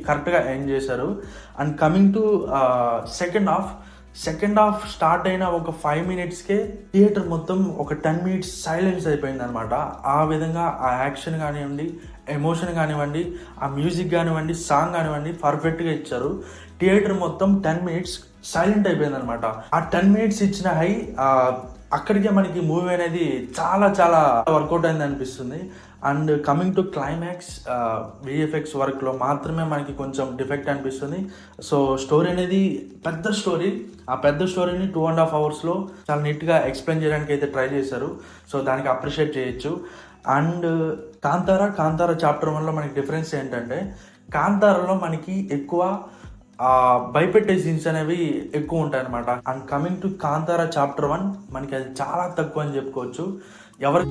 కరెక్ట్గా ఎండ్ చేశారు. And coming to second half start అయిన ఒక 5 minutesకే థియేటర్ మొత్తం ఒక 10 minutes సైలెన్స్ అయిపోయింది అనమాట. ఆ విధంగా ఆ యాక్షన్ కానివ్వండి, ఎమోషన్ కానివ్వండి, ఆ మ్యూజిక్ కానివ్వండి, సాంగ్ కానివ్వండి పర్ఫెక్ట్గా ఇచ్చారు. థియేటర్ మొత్తం 10 minutes సైలెంట్ అయిపోయింది అనమాట. ఆ 10 minutes ఇచ్చిన హై అక్కడికే మనకి మూవీ అనేది చాలా చాలా వర్కౌట్ అయింది అనిపిస్తుంది. And coming to climax, VFX వర్క్లో మాత్రమే మనకి కొంచెం డిఫెక్ట్ అనిపిస్తుంది. సో స్టోరీ అనేది పెద్ద స్టోరీ, ఆ పెద్ద స్టోరీని 2.5 hours చాలా నీట్గా ఎక్స్ప్లెయిన్ చేయడానికి అయితే ట్రై చేశారు. సో దానికి అప్రిషియేట్ చేయొచ్చు. అండ్ కాంతారా చాప్టర్ 1లో మనకి డిఫరెన్స్ ఏంటంటే, కాంతారాలో మనకి ఎక్కువ భయపెట్టే సీన్స్ అనేవి ఎక్కువ ఉంటాయి అనమాట. And coming to Kantara chapter 1 మనకి అది చాలా తక్కువ అని చెప్పుకోవచ్చు. ఎవరు